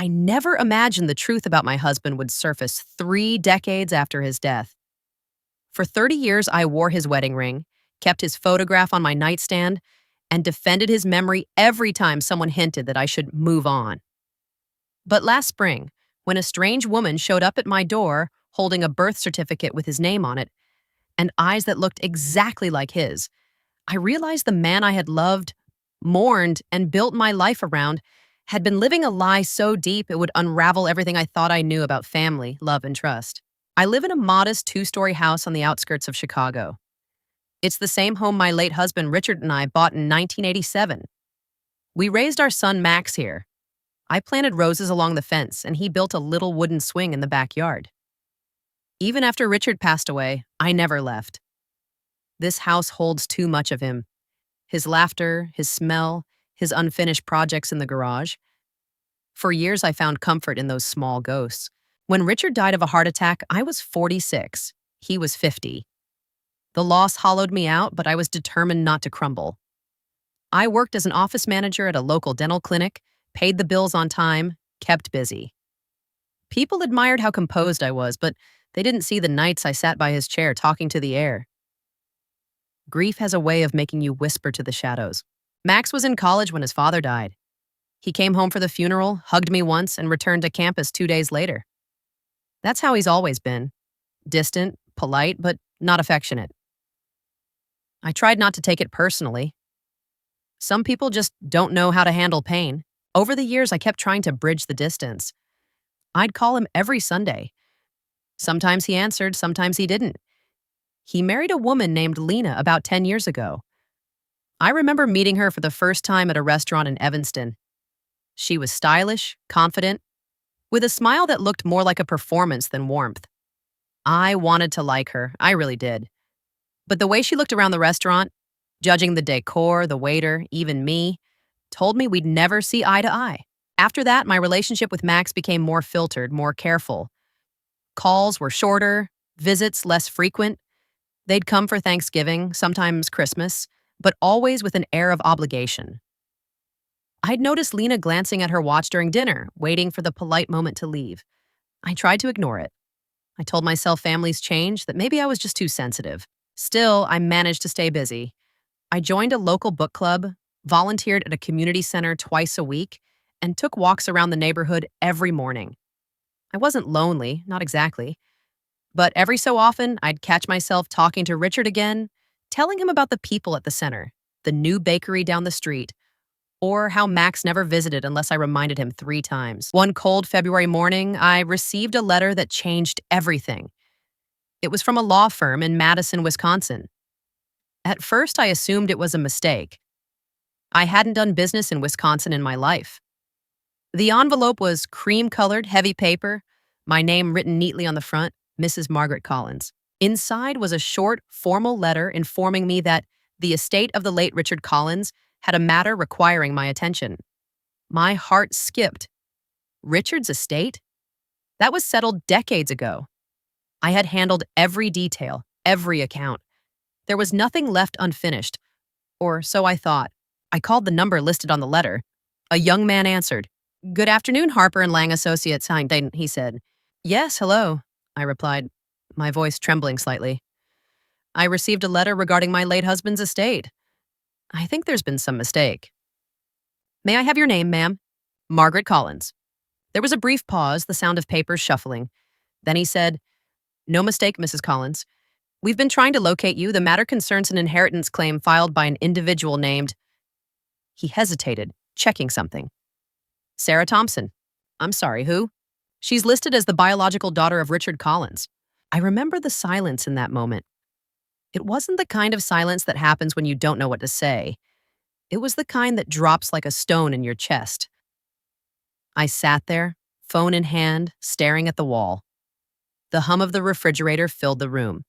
I never imagined the truth about my husband would surface 3 decades after his death. For 30 years, I wore his wedding ring, kept his photograph on my nightstand, and defended his memory every time someone hinted that I should move on. But last spring, when a strange woman showed up at my door holding a birth certificate with his name on it and eyes that looked exactly like his, I realized the man I had loved, mourned, and built my life around had been living a lie so deep it would unravel everything I thought I knew about family, love, and trust. I live in a modest 2-story house on the outskirts of Chicago. It's the same home my late husband Richard and I bought in 1987. We raised our son Max here. I planted roses along the fence, and he built a little wooden swing in the backyard. Even after Richard passed away, I never left. This house holds too much of him. His laughter, his smell, his unfinished projects in the garage. For years, I found comfort in those small ghosts. When Richard died of a heart attack, I was 46. He was 50. The loss hollowed me out, but I was determined not to crumble. I worked as an office manager at a local dental clinic, paid the bills on time, kept busy. People admired how composed I was, but they didn't see the nights I sat by his chair talking to the air. Grief has a way of making you whisper to the shadows. Max was in college when his father died. He came home for the funeral, hugged me once, and returned to campus 2 days later. That's how he's always been. Distant, polite, but not affectionate. I tried not to take it personally. Some people just don't know how to handle pain. Over the years, I kept trying to bridge the distance. I'd call him every Sunday. Sometimes he answered, sometimes he didn't. He married a woman named Lena about 10 years ago. I remember meeting her for the first time at a restaurant in Evanston. She was stylish, confident, with a smile that looked more like a performance than warmth. I wanted to like her, I really did. But the way she looked around the restaurant, judging the decor, the waiter, even me, told me we'd never see eye to eye. After that, my relationship with Max became more filtered, more careful. Calls were shorter, visits less frequent. They'd come for Thanksgiving, sometimes Christmas, but always with an air of obligation. I'd noticed Lena glancing at her watch during dinner, waiting for the polite moment to leave. I tried to ignore it. I told myself families change, that maybe I was just too sensitive. Still, I managed to stay busy. I joined a local book club, volunteered at a community center twice a week, and took walks around the neighborhood every morning. I wasn't lonely, not exactly. But every so often, I'd catch myself talking to Richard again, telling him about the people at the center, the new bakery down the street, or how Max never visited unless I reminded him 3 times. One cold February morning, I received a letter that changed everything. It was from a law firm in Madison, Wisconsin. At first, I assumed it was a mistake. I hadn't done business in Wisconsin in my life. The envelope was cream-colored, heavy paper, my name written neatly on the front, Mrs. Margaret Collins. Inside was a short, formal letter informing me that the estate of the late Richard Collins had a matter requiring my attention. My heart skipped. Richard's estate? That was settled decades ago. I had handled every detail, every account. There was nothing left unfinished, or so I thought. I called the number listed on the letter. A young man answered. "Good afternoon, Harper and Lang Associates," he said. "Yes, hello," I replied, my voice trembling slightly. "I received a letter regarding my late husband's estate. I think there's been some mistake." "May I have your name, ma'am?" "Margaret Collins." There was a brief pause, the sound of papers shuffling. Then he said, "No mistake, Mrs. Collins. We've been trying to locate you. The matter concerns an inheritance claim filed by an individual named—" He hesitated, checking something. "Sarah Thompson." "I'm sorry, who?" "She's listed as the biological daughter of Richard Collins." I remember the silence in that moment. It wasn't the kind of silence that happens when you don't know what to say. It was the kind that drops like a stone in your chest. I sat there, phone in hand, staring at the wall. The hum of the refrigerator filled the room.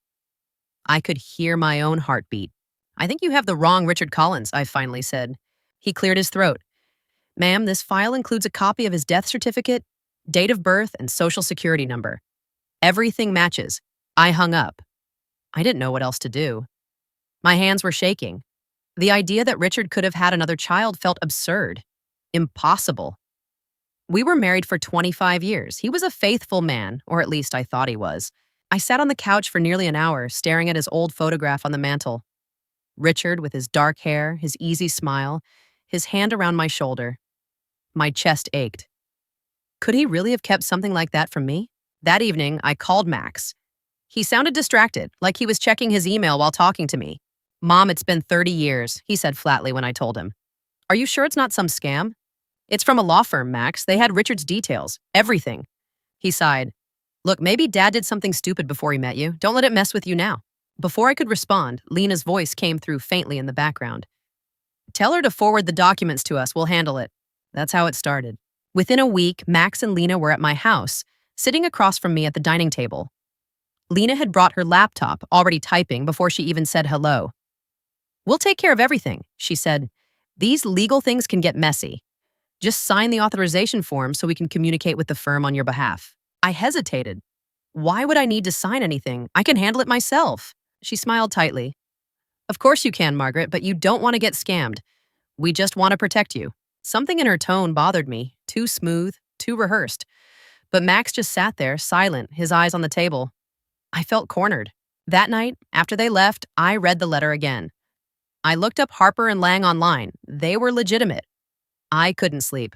I could hear my own heartbeat. "I think you have the wrong Richard Collins," I finally said. He cleared his throat. "Ma'am, this file includes a copy of his death certificate, date of birth, and social security number. Everything matches." I hung up. I didn't know what else to do. My hands were shaking. The idea that Richard could have had another child felt absurd. Impossible. We were married for 25 years. He was a faithful man, or at least I thought he was. I sat on the couch for nearly an hour, staring at his old photograph on the mantel. Richard, with his dark hair, his easy smile, his hand around my shoulder. My chest ached. Could he really have kept something like that from me? That evening, I called Max. He sounded distracted, like he was checking his email while talking to me. Mom, it's been 30 years, he said flatly when I told him. Are you sure it's not some scam? It's from a law firm, Max. They had Richard's details. Everything. He sighed. Look, maybe Dad did something stupid before he met you. Don't let it mess with you now. Before I could respond, Lena's voice came through faintly in the background. Tell her to forward the documents to us. We'll handle it. That's how it started. Within a week, Max and Lena were at my house, sitting across from me at the dining table. Lena had brought her laptop, already typing, before she even said hello. We'll take care of everything, she said. These legal things can get messy. Just sign the authorization form so we can communicate with the firm on your behalf. I hesitated. Why would I need to sign anything? I can handle it myself. She smiled tightly. Of course you can, Margaret, but you don't want to get scammed. We just want to protect you. Something in her tone bothered me. Too smooth, too rehearsed. But Max just sat there, silent, his eyes on the table. I felt cornered. That night, after they left, I read the letter again. I looked up Harper and Lang online. They were legitimate. I couldn't sleep.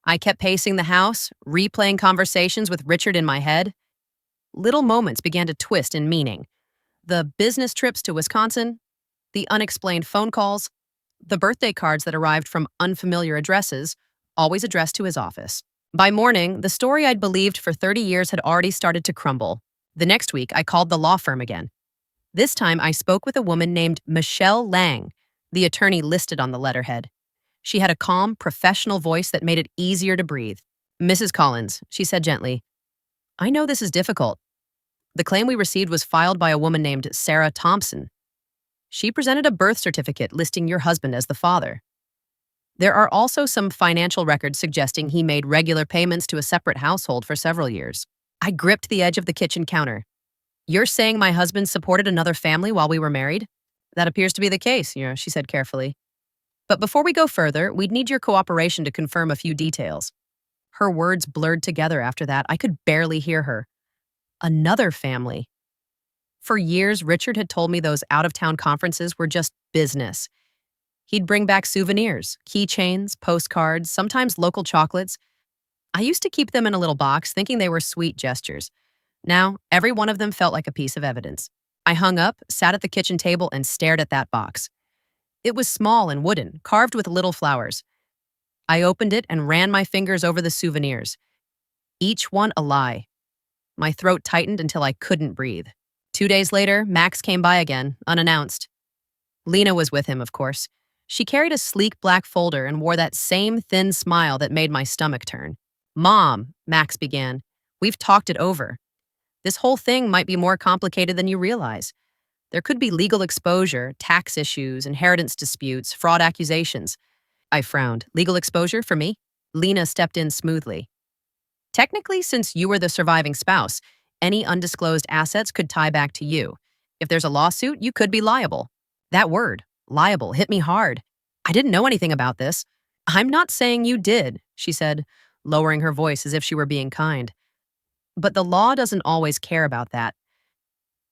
I kept pacing the house, replaying conversations with Richard in my head. Little moments began to twist in meaning. The business trips to Wisconsin, the unexplained phone calls, the birthday cards that arrived from unfamiliar addresses, always addressed to his office. By morning, the story I'd believed for 30 years had already started to crumble. The next week, I called the law firm again. This time, I spoke with a woman named Michelle Lang, the attorney listed on the letterhead. She had a calm, professional voice that made it easier to breathe. Mrs. Collins, she said gently, I know this is difficult. The claim we received was filed by a woman named Sarah Thompson. She presented a birth certificate listing your husband as the father. There are also some financial records suggesting he made regular payments to a separate household for several years. I gripped the edge of the kitchen counter. You're saying my husband supported another family while we were married? That appears to be the case, she said carefully. But before we go further, we'd need your cooperation to confirm a few details. Her words blurred together after that. I could barely hear her. Another family. For years, Richard had told me those out-of-town conferences were just business. He'd bring back souvenirs, keychains, postcards, sometimes local chocolates. I used to keep them in a little box, thinking they were sweet gestures. Now, every one of them felt like a piece of evidence. I hung up, sat at the kitchen table, and stared at that box. It was small and wooden, carved with little flowers. I opened it and ran my fingers over the souvenirs. Each one a lie. My throat tightened until I couldn't breathe. 2 days later, Max came by again, unannounced. Lena was with him, of course. She carried a sleek black folder and wore that same thin smile that made my stomach turn. Mom, Max began, we've talked it over. This whole thing might be more complicated than you realize. There could be legal exposure, tax issues, inheritance disputes, fraud accusations. I frowned. Legal exposure for me? Lena stepped in smoothly. Technically, since you were the surviving spouse, any undisclosed assets could tie back to you. If there's a lawsuit, you could be liable. That word, liable, hit me hard. I didn't know anything about this. I'm not saying you did, she said, lowering her voice as if she were being kind. But the law doesn't always care about that.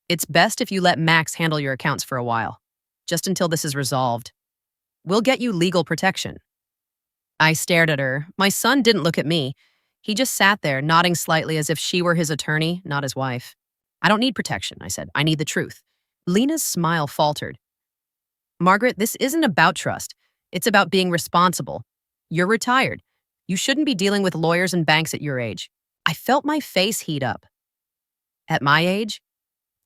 It's best if you let Max handle your accounts for a while, just until this is resolved. We'll get you legal protection. I stared at her. My son didn't look at me. He just sat there, nodding slightly as if she were his attorney, not his wife. I don't need protection, I said. I need the truth. Lena's smile faltered. Margaret, this isn't about trust. It's about being responsible. You're retired. You shouldn't be dealing with lawyers and banks at your age. I felt my face heat up. At my age?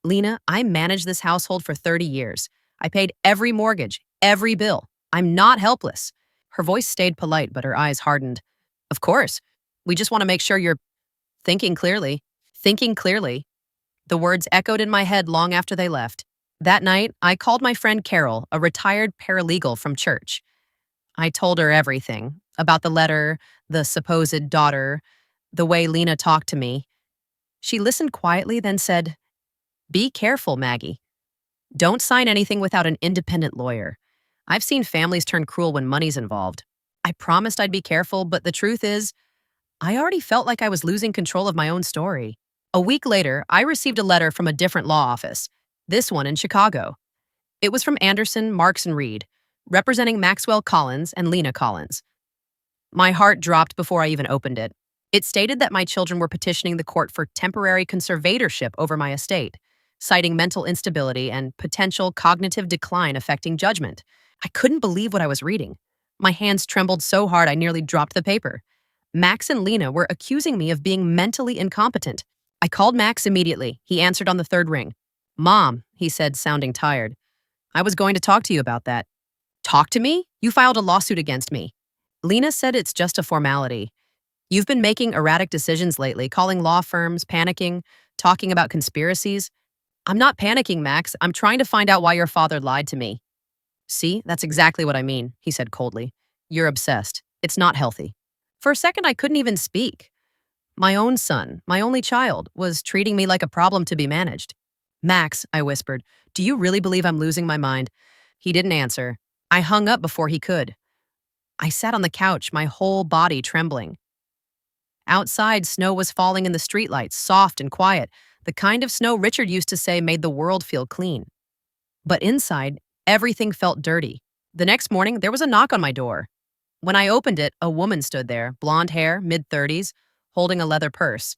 Lena, I managed this household for 30 years. I paid every mortgage, every bill. I'm not helpless. Her voice stayed polite, but her eyes hardened. Of course. We just want to make sure you're thinking clearly. Thinking clearly. The words echoed in my head long after they left. That night, I called my friend Carol, a retired paralegal from church. I told her everything about the letter, the supposed daughter, the way Lena talked to me. She listened quietly, then said, Be careful, Maggie. Don't sign anything without an independent lawyer. I've seen families turn cruel when money's involved. I promised I'd be careful, but the truth is, I already felt like I was losing control of my own story. A week later, I received a letter from a different law office, this one in Chicago. It was from Anderson, Marks and Reed, representing Maxwell Collins and Lena Collins. My heart dropped before I even opened it. It stated that my children were petitioning the court for temporary conservatorship over my estate, citing mental instability and potential cognitive decline affecting judgment. I couldn't believe what I was reading. My hands trembled so hard I nearly dropped the paper. Max and Lena were accusing me of being mentally incompetent. I called Max immediately. He answered on the third ring. "Mom," he said, sounding tired. "I was going to talk to you about that." "Talk to me? You filed a lawsuit against me." Lena said it's just a formality. "You've been making erratic decisions lately, calling law firms, panicking, talking about conspiracies." "I'm not panicking, Max. I'm trying to find out why your father lied to me." "See, that's exactly what I mean," he said coldly. "You're obsessed. It's not healthy." For a second, I couldn't even speak. My own son, my only child, was treating me like a problem to be managed. "Max," I whispered, "do you really believe I'm losing my mind?" He didn't answer. I hung up before he could. I sat on the couch, my whole body trembling. Outside, snow was falling in the streetlights, soft and quiet, the kind of snow Richard used to say made the world feel clean. But inside, everything felt dirty. The next morning, there was a knock on my door. When I opened it, a woman stood there, blonde hair, mid-30s, holding a leather purse.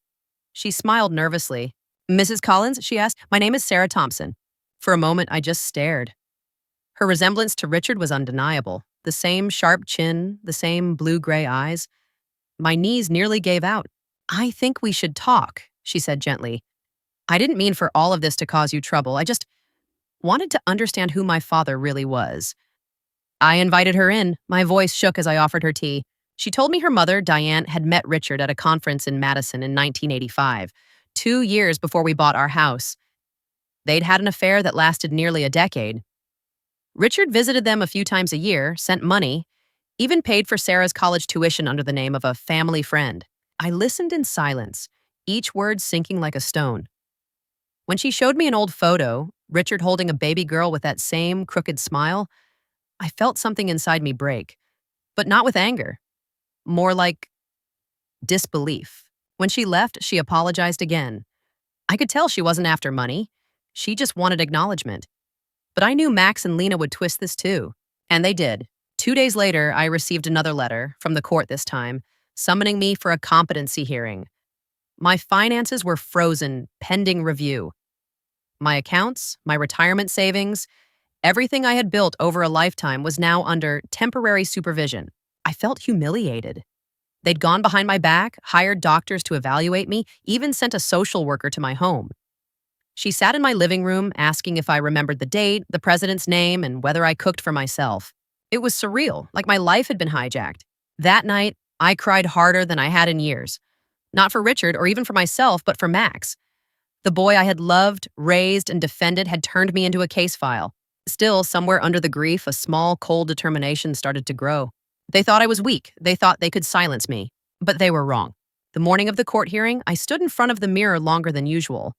She smiled nervously. "Mrs. Collins?" she asked. "My name is Sarah Thompson." For a moment, I just stared. Her resemblance to Richard was undeniable. The same sharp chin, the same blue-gray eyes. My knees nearly gave out. "I think we should talk," she said gently. "I didn't mean for all of this to cause you trouble. I just wanted to understand who my father really was." I invited her in. My voice shook as I offered her tea. She told me her mother, Diane, had met Richard at a conference in Madison in 1985, 2 years before we bought our house. They'd had an affair that lasted nearly a decade. Richard visited them a few times a year, sent money, even paid for Sarah's college tuition under the name of a family friend. I listened in silence, each word sinking like a stone. When she showed me an old photo, Richard holding a baby girl with that same crooked smile, I felt something inside me break, but not with anger, more like disbelief. When she left, she apologized again. I could tell she wasn't after money. She just wanted acknowledgement. But I knew Max and Lena would twist this too, and they did. 2 days later, I received another letter, from the court this time, summoning me for a competency hearing. My finances were frozen, pending review. My accounts, my retirement savings, everything I had built over a lifetime was now under temporary supervision. I felt humiliated. They'd gone behind my back, hired doctors to evaluate me, even sent a social worker to my home. She sat in my living room, asking if I remembered the date, the president's name, and whether I cooked for myself. It was surreal, like my life had been hijacked. That night, I cried harder than I had in years. Not for Richard or even for myself, but for Max. The boy I had loved, raised, and defended had turned me into a case file. Still, somewhere under the grief, a small, cold determination started to grow. They thought I was weak. They thought they could silence me. But they were wrong. The morning of the court hearing, I stood in front of the mirror longer than usual.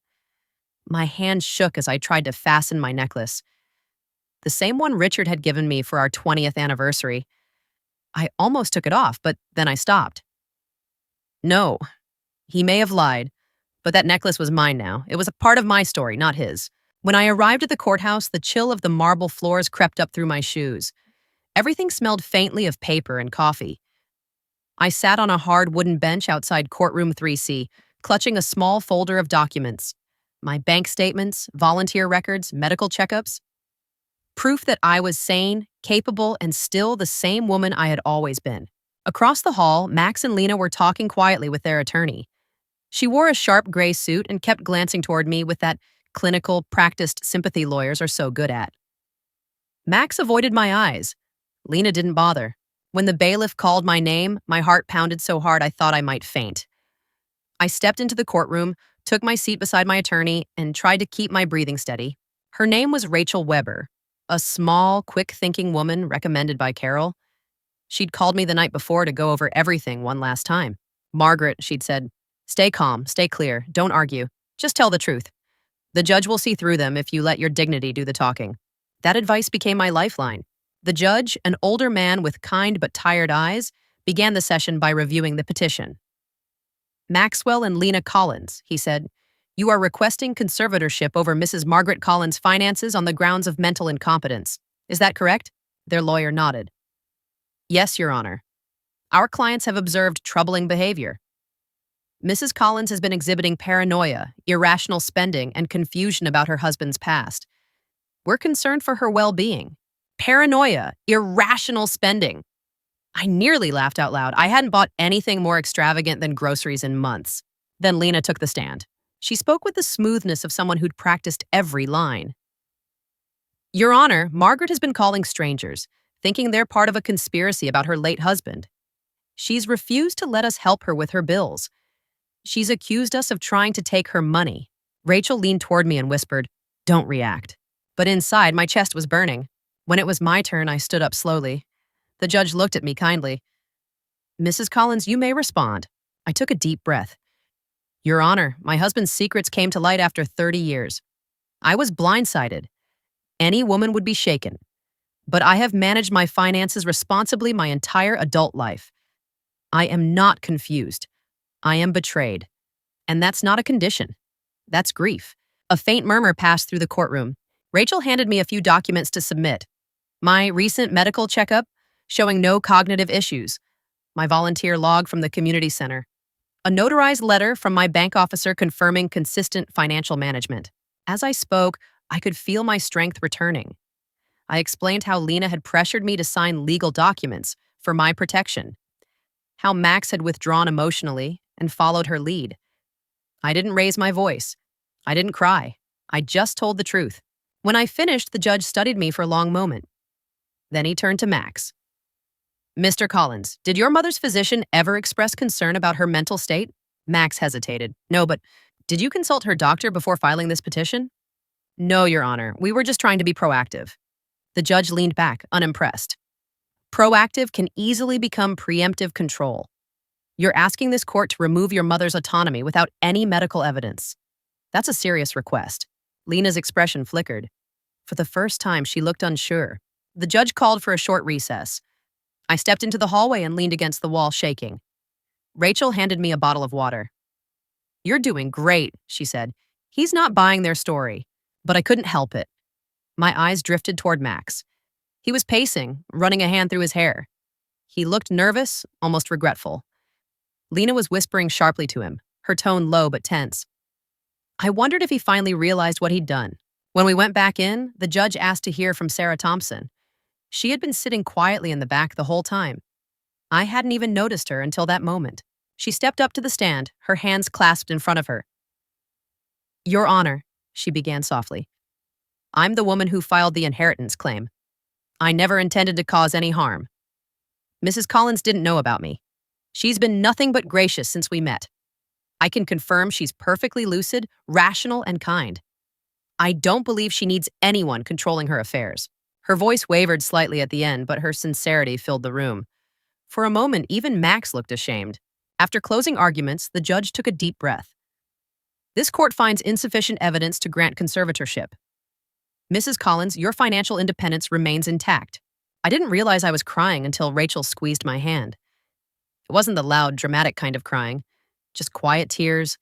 My hands shook as I tried to fasten my necklace. The same one Richard had given me for our 20th anniversary. I almost took it off, but then I stopped. No, he may have lied, but that necklace was mine now. It was a part of my story, not his. When I arrived at the courthouse, the chill of the marble floors crept up through my shoes. Everything smelled faintly of paper and coffee. I sat on a hard wooden bench outside courtroom 3C, clutching a small folder of documents. My bank statements, volunteer records, medical checkups. Proof that I was sane, capable, and still the same woman I had always been. Across the hall, Max and Lena were talking quietly with their attorney. She wore a sharp gray suit and kept glancing toward me with that clinical, practiced sympathy lawyers are so good at. Max avoided my eyes. Lena didn't bother. When the bailiff called my name, my heart pounded so hard I thought I might faint. I stepped into the courtroom, took my seat beside my attorney, and tried to keep my breathing steady. Her name was Rachel Weber, a small, quick-thinking woman recommended by Carol. She'd called me the night before to go over everything one last time. "Margaret," she'd said, "stay calm, stay clear, don't argue. Just tell the truth. The judge will see through them if you let your dignity do the talking." That advice became my lifeline. The judge, an older man with kind but tired eyes, began the session by reviewing the petition. Maxwell and Lena Collins, he said. You are requesting conservatorship over Mrs. Margaret Collins' finances on the grounds of mental incompetence. Is that correct? Their lawyer nodded. Yes, Your Honor. Our clients have observed troubling behavior. Mrs. Collins has been exhibiting paranoia, irrational spending, and confusion about her husband's past. We're concerned for her well-being. Paranoia, irrational spending. I nearly laughed out loud. I hadn't bought anything more extravagant than groceries in months. Then Lena took the stand. She spoke with the smoothness of someone who'd practiced every line. Your Honor, Margaret has been calling strangers, thinking they're part of a conspiracy about her late husband. She's refused to let us help her with her bills. She's accused us of trying to take her money. Rachel leaned toward me and whispered, "Don't react." But inside, my chest was burning. When it was my turn, I stood up slowly. The judge looked at me kindly. Mrs. Collins, you may respond. I took a deep breath. Your Honor, my husband's secrets came to light after 30 years. I was blindsided. Any woman would be shaken. But I have managed my finances responsibly my entire adult life. I am not confused. I am betrayed. And that's not a condition. That's grief. A faint murmur passed through the courtroom. Rachel handed me a few documents to submit. My recent medical checkup, showing no cognitive issues. My volunteer log from the community center. A notarized letter from my bank officer confirming consistent financial management. As I spoke, I could feel my strength returning. I explained how Lena had pressured me to sign legal documents for my protection. How Max had withdrawn emotionally and followed her lead. I didn't raise my voice. I didn't cry. I just told the truth. When I finished, the judge studied me for a long moment. Then he turned to Max. Mr. Collins, did your mother's physician ever express concern about her mental state? Max hesitated. No, but did you consult her doctor before filing this petition? No, Your Honor. We were just trying to be proactive. The judge leaned back, unimpressed. Proactive can easily become preemptive control. You're asking this court to remove your mother's autonomy without any medical evidence. That's a serious request. Lena's expression flickered. For the first time, she looked unsure. The judge called for a short recess. I stepped into the hallway and leaned against the wall, shaking. Rachel handed me a bottle of water. You're doing great, she said. He's not buying their story. But I couldn't help it. My eyes drifted toward Max. He was pacing, running a hand through his hair. He looked nervous, almost regretful. Lena was whispering sharply to him, her tone low but tense. I wondered if he finally realized what he'd done. When we went back in, the judge asked to hear from Sarah Thompson. She had been sitting quietly in the back the whole time. I hadn't even noticed her until that moment. She stepped up to the stand, her hands clasped in front of her. Your Honor, she began softly. I'm the woman who filed the inheritance claim. I never intended to cause any harm. Mrs. Collins didn't know about me. She's been nothing but gracious since we met. I can confirm she's perfectly lucid, rational, and kind. I don't believe she needs anyone controlling her affairs. Her voice wavered slightly at the end, but her sincerity filled the room. For a moment, even Max looked ashamed. After closing arguments, the judge took a deep breath. This court finds insufficient evidence to grant conservatorship. Mrs. Collins, your financial independence remains intact. I didn't realize I was crying until Rachel squeezed my hand. It wasn't the loud, dramatic kind of crying, just quiet tears,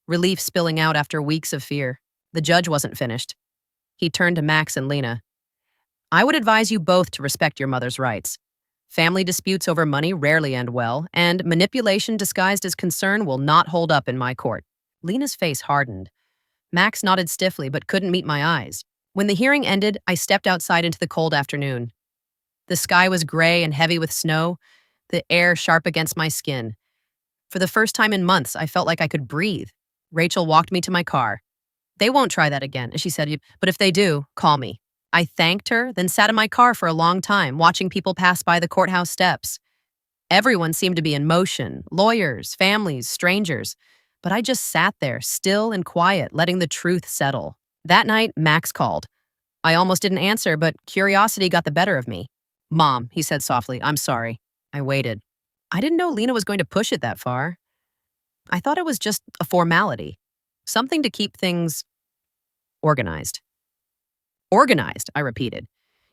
relief spilling out after weeks of fear. The judge wasn't finished. He turned to Max and Lena. I would advise you both to respect your mother's rights. Family disputes over money rarely end well, and manipulation disguised as concern will not hold up in my court. Lena's face hardened. Max nodded stiffly but couldn't meet my eyes. When the hearing ended, I stepped outside into the cold afternoon. The sky was gray and heavy with snow, the air sharp against my skin. For the first time in months, I felt like I could breathe. Rachel walked me to my car. They won't try that again, she said, but if they do, call me. I thanked her, then sat in my car for a long time, watching people pass by the courthouse steps. Everyone seemed to be in motion, lawyers, families, strangers. But I just sat there, still and quiet, letting the truth settle. That night, Max called. I almost didn't answer, but curiosity got the better of me. Mom, he said softly, I'm sorry. I waited. I didn't know Lena was going to push it that far. I thought it was just a formality, something to keep things organized. Organized, I repeated.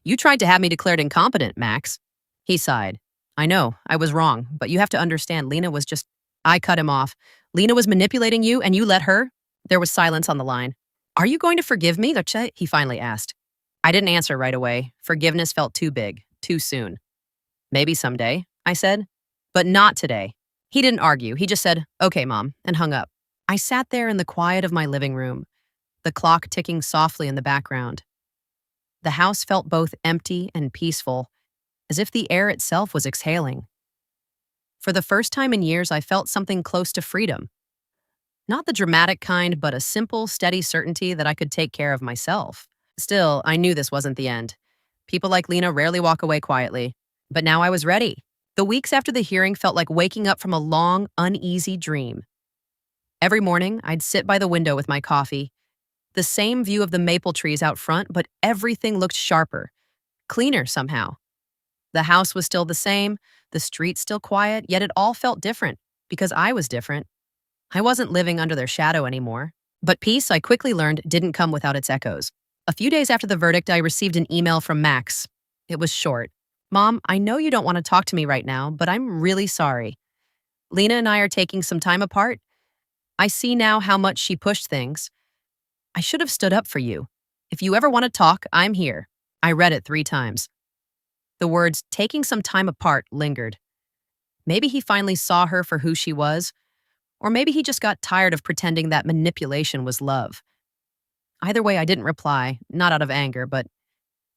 You tried to have me declared incompetent, Max. He sighed. I know, I was wrong, but you have to understand Lena was just... I cut him off. Lena was manipulating you and you let her? There was silence on the line. Are you going to forgive me, Doce? He finally asked. I didn't answer right away. Forgiveness felt too big, too soon. Maybe someday, I said. But not today. He didn't argue. He just said, okay, Mom, and hung up. I sat there in the quiet of my living room, the clock ticking softly in the background. The house felt both empty and peaceful, as if the air itself was exhaling. For the first time in years, I felt something close to freedom. Not the dramatic kind, but a simple, steady certainty that I could take care of myself. Still, I knew this wasn't the end. People like Lena rarely walk away quietly. But now I was ready. The weeks after the hearing felt like waking up from a long, uneasy dream. Every morning, I'd sit by the window with my coffee. The same view of the maple trees out front, but everything looked sharper, cleaner somehow. The house was still the same, the street still quiet, yet it all felt different, because I was different. I wasn't living under their shadow anymore. But peace, I quickly learned, didn't come without its echoes. A few days after the verdict, I received an email from Max. It was short. Mom, I know you don't want to talk to me right now, but I'm really sorry. Lena and I are taking some time apart. I see now how much she pushed things. I should have stood up for you. If you ever want to talk, I'm here. I read it 3 times. The words, taking some time apart, lingered. Maybe he finally saw her for who she was, or maybe he just got tired of pretending that manipulation was love. Either way, I didn't reply, not out of anger, but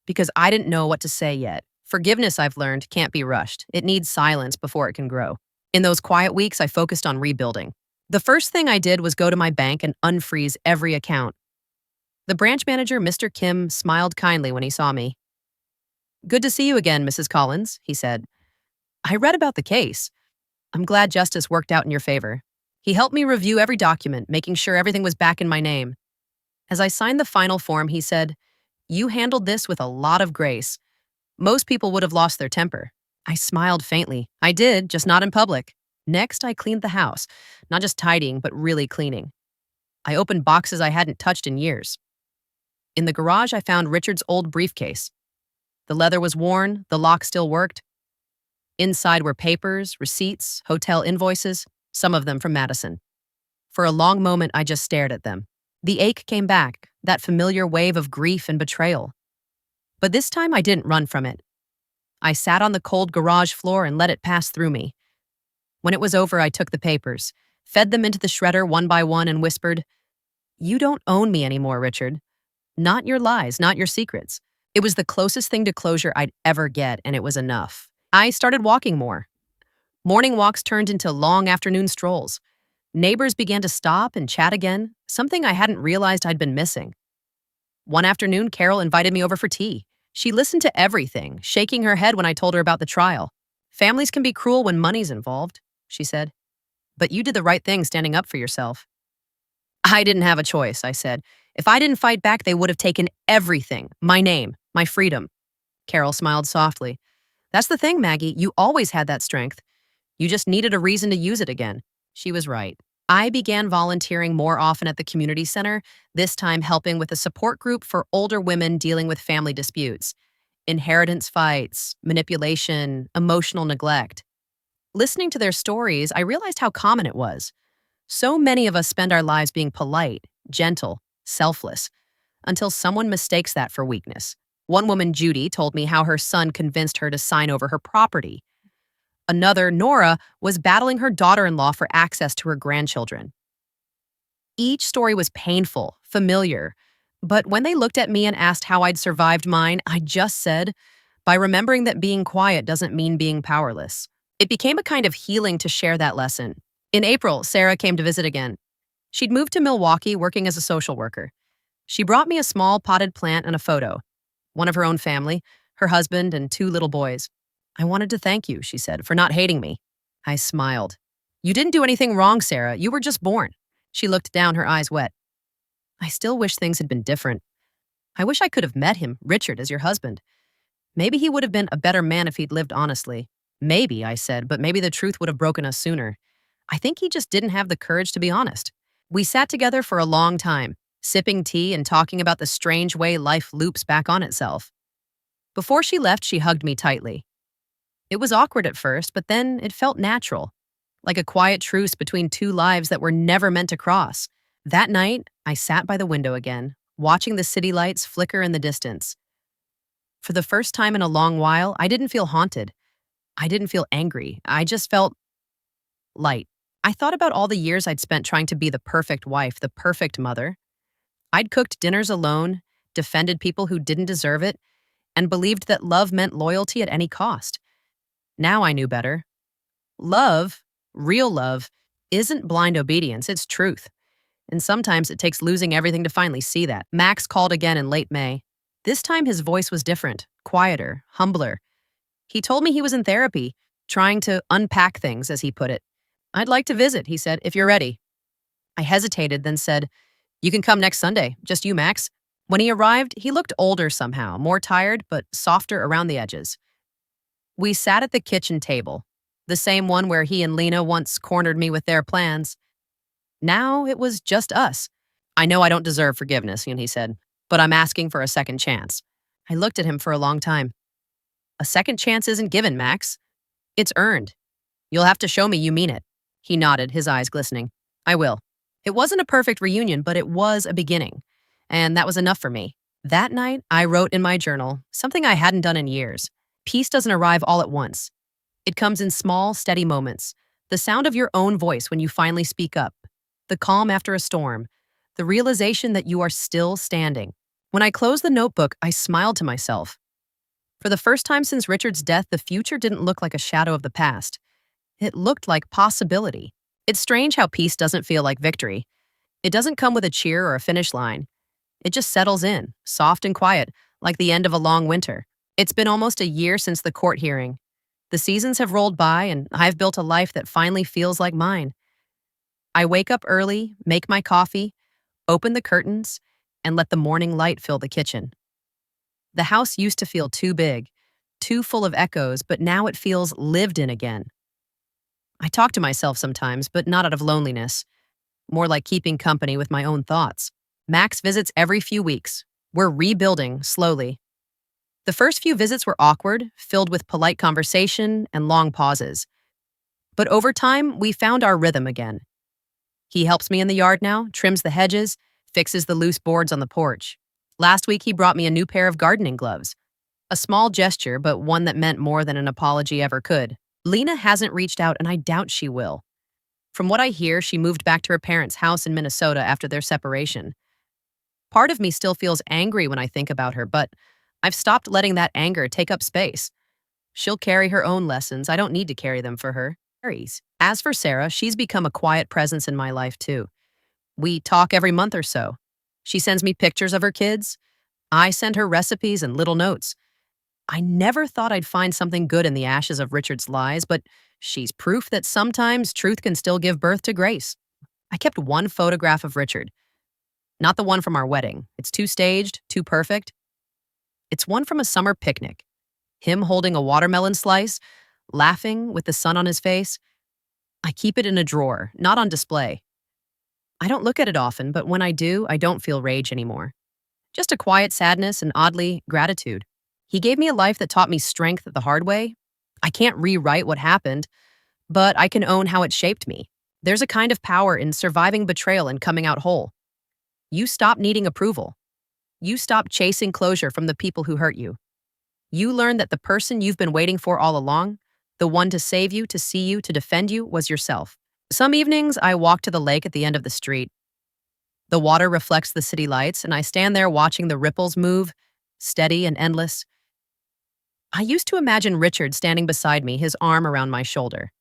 because I didn't know what to say yet. Forgiveness, I've learned, can't be rushed. It needs silence before it can grow. In those quiet weeks, I focused on rebuilding. The first thing I did was go to my bank and unfreeze every account. The branch manager, Mr. Kim, smiled kindly when he saw me. Good to see you again, Mrs. Collins, he said. I read about the case. I'm glad justice worked out in your favor. He helped me review every document, making sure everything was back in my name. As I signed the final form, he said, You handled this with a lot of grace. Most people would have lost their temper. I smiled faintly. I did, just not in public. Next, I cleaned the house, not just tidying, but really cleaning. I opened boxes I hadn't touched in years. In the garage, I found Richard's old briefcase. The leather was worn, the lock still worked. Inside were papers, receipts, hotel invoices, some of them from Madison. For a long moment, I just stared at them. The ache came back, that familiar wave of grief and betrayal. But this time, I didn't run from it. I sat on the cold garage floor and let it pass through me. When it was over, I took the papers, fed them into the shredder one by one, and whispered, You don't own me anymore, Richard. Not your lies, not your secrets. It was the closest thing to closure I'd ever get, and it was enough. I started walking more. Morning walks turned into long afternoon strolls. Neighbors began to stop and chat again, something I hadn't realized I'd been missing. One afternoon, Carol invited me over for tea. She listened to everything, shaking her head when I told her about the trial. Families can be cruel when money's involved, she said. But you did the right thing standing up for yourself. I didn't have a choice, I said. If I didn't fight back, they would have taken everything. My name, my freedom. Carol smiled softly. That's the thing, Maggie. You always had that strength. You just needed a reason to use it again. She was right. I began volunteering more often at the community center, this time helping with a support group for older women dealing with family disputes, inheritance fights, manipulation, emotional neglect. Listening to their stories, I realized how common it was. So many of us spend our lives being polite, gentle, selfless, until someone mistakes that for weakness. One woman, Judy, told me how her son convinced her to sign over her property. Another, Nora, was battling her daughter-in-law for access to her grandchildren. Each story was painful, familiar, but when they looked at me and asked how I'd survived mine, I just said, by remembering that being quiet doesn't mean being powerless. It became a kind of healing to share that lesson. In April, Sarah came to visit again. She'd moved to Milwaukee working as a social worker. She brought me a small potted plant and a photo, one of her own family, her husband and 2 little boys. I wanted to thank you, she said, for not hating me. I smiled. You didn't do anything wrong, Sarah. You were just born. She looked down, her eyes wet. I still wish things had been different. I wish I could have met him, Richard, as your husband. Maybe he would have been a better man if he'd lived honestly. Maybe, I said, but maybe the truth would have broken us sooner. I think he just didn't have the courage to be honest. We sat together for a long time, sipping tea and talking about the strange way life loops back on itself. Before she left, she hugged me tightly. It was awkward at first, but then it felt natural, like a quiet truce between two lives that were never meant to cross. That night, I sat by the window again, watching the city lights flicker in the distance. For the first time in a long while, I didn't feel haunted. I didn't feel angry. I just felt light. I thought about all the years I'd spent trying to be the perfect wife, the perfect mother. I'd cooked dinners alone, defended people who didn't deserve it, and believed that love meant loyalty at any cost. Now I knew better. Love, real love, isn't blind obedience, it's truth. And sometimes it takes losing everything to finally see that. Max called again in late May. This time his voice was different, quieter, humbler. He told me he was in therapy, trying to unpack things, as he put it. I'd like to visit, he said, if you're ready. I hesitated, then said, you can come next Sunday, just you, Max. When he arrived, he looked older somehow, more tired, but softer around the edges. We sat at the kitchen table, the same one where he and Lena once cornered me with their plans. Now it was just us. I know I don't deserve forgiveness, he said, but I'm asking for a second chance. I looked at him for a long time. A second chance isn't given, Max. It's earned. You'll have to show me you mean it. He nodded, his eyes glistening. I will. It wasn't a perfect reunion, but it was a beginning. And that was enough for me. That night, I wrote in my journal, something I hadn't done in years. Peace doesn't arrive all at once. It comes in small, steady moments. The sound of your own voice when you finally speak up. The calm after a storm. The realization that you are still standing. When I closed the notebook, I smiled to myself. For the first time since Richard's death, the future didn't look like a shadow of the past. It looked like possibility. It's strange how peace doesn't feel like victory. It doesn't come with a cheer or a finish line. It just settles in, soft and quiet, like the end of a long winter. It's been almost a year since the court hearing. The seasons have rolled by, and I've built a life that finally feels like mine. I wake up early, make my coffee, open the curtains, and let the morning light fill the kitchen. The house used to feel too big, too full of echoes, but now it feels lived in again. I talk to myself sometimes, but not out of loneliness. More like keeping company with my own thoughts. Max visits every few weeks. We're rebuilding slowly. The first few visits were awkward, filled with polite conversation and long pauses. But over time, we found our rhythm again. He helps me in the yard now, trims the hedges, fixes the loose boards on the porch. Last week, he brought me a new pair of gardening gloves. A small gesture, but one that meant more than an apology ever could. Lena hasn't reached out, and I doubt she will. From what I hear, she moved back to her parents' house in Minnesota after their separation. Part of me still feels angry when I think about her, but I've stopped letting that anger take up space. She'll carry her own lessons. I don't need to carry them for her. As for Sarah, she's become a quiet presence in my life, too. We talk every month or so. She sends me pictures of her kids. I send her recipes and little notes. I never thought I'd find something good in the ashes of Richard's lies, but she's proof that sometimes truth can still give birth to grace. I kept one photograph of Richard. Not the one from our wedding. It's too staged, too perfect. It's one from a summer picnic. Him holding a watermelon slice, laughing with the sun on his face. I keep it in a drawer, not on display. I don't look at it often, but when I do, I don't feel rage anymore. Just a quiet sadness and, oddly, gratitude. He gave me a life that taught me strength the hard way. I can't rewrite what happened, but I can own how it shaped me. There's a kind of power in surviving betrayal and coming out whole. You stop needing approval. You stop chasing closure from the people who hurt you. You learn that the person you've been waiting for all along, the one to save you, to see you, to defend you, was yourself. Some evenings, I walk to the lake at the end of the street. The water reflects the city lights, and I stand there watching the ripples move, steady and endless. I used to imagine Richard standing beside me, his arm around my shoulder.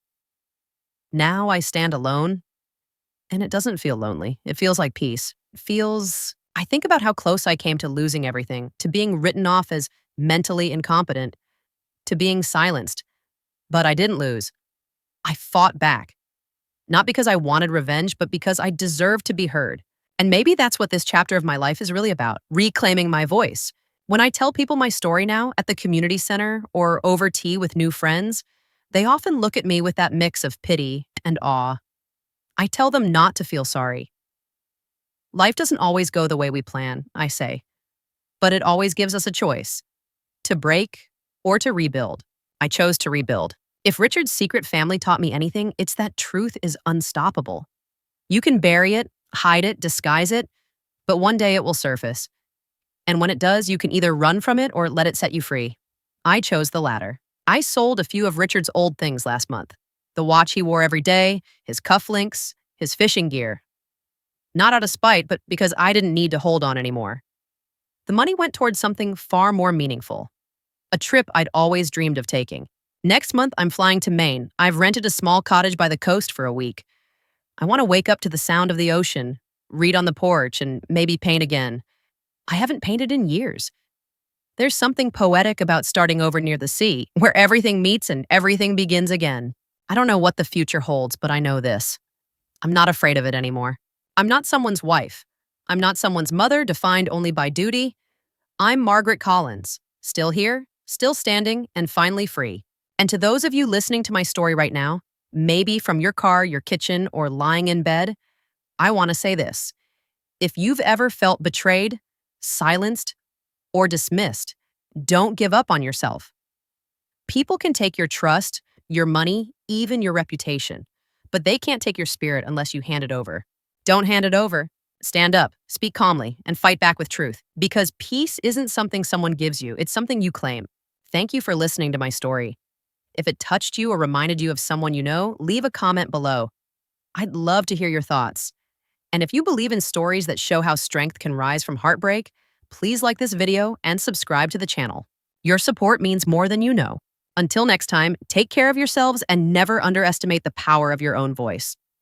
Now I stand alone, and it doesn't feel lonely. It feels like peace. I think about how close I came to losing everything, to being written off as mentally incompetent, to being silenced. But I didn't lose. I fought back. Not because I wanted revenge, but because I deserved to be heard. And maybe that's what this chapter of my life is really about, reclaiming my voice. When I tell people my story now at the community center or over tea with new friends, they often look at me with that mix of pity and awe. I tell them not to feel sorry. Life doesn't always go the way we plan, I say, but it always gives us a choice, to break or to rebuild. I chose to rebuild. If Richard's secret family taught me anything, it's that truth is unstoppable. You can bury it, hide it, disguise it, but one day it will surface. And when it does, you can either run from it or let it set you free. I chose the latter. I sold a few of Richard's old things last month. The watch he wore every day, his cufflinks, his fishing gear. Not out of spite, but because I didn't need to hold on anymore. The money went towards something far more meaningful. A trip I'd always dreamed of taking. Next month, I'm flying to Maine. I've rented a small cottage by the coast for a week. I want to wake up to the sound of the ocean, read on the porch, and maybe paint again. I haven't painted in years. There's something poetic about starting over near the sea, where everything meets and everything begins again. I don't know what the future holds, but I know this. I'm not afraid of it anymore. I'm not someone's wife. I'm not someone's mother defined only by duty. I'm Margaret Collins, still here, still standing, and finally free. And to those of you listening to my story right now, maybe from your car, your kitchen, or lying in bed, I want to say this. If you've ever felt betrayed, silenced, or dismissed, don't give up on yourself. People can take your trust, your money, even your reputation, but they can't take your spirit unless you hand it over. Don't hand it over. Stand up, speak calmly, and fight back with truth, because peace isn't something someone gives you, it's something you claim. Thank you for listening to my story. If it touched you or reminded you of someone you know, leave a comment below. I'd love to hear your thoughts. And if you believe in stories that show how strength can rise from heartbreak, please like this video and subscribe to the channel. Your support means more than you know. Until next time, take care of yourselves and never underestimate the power of your own voice.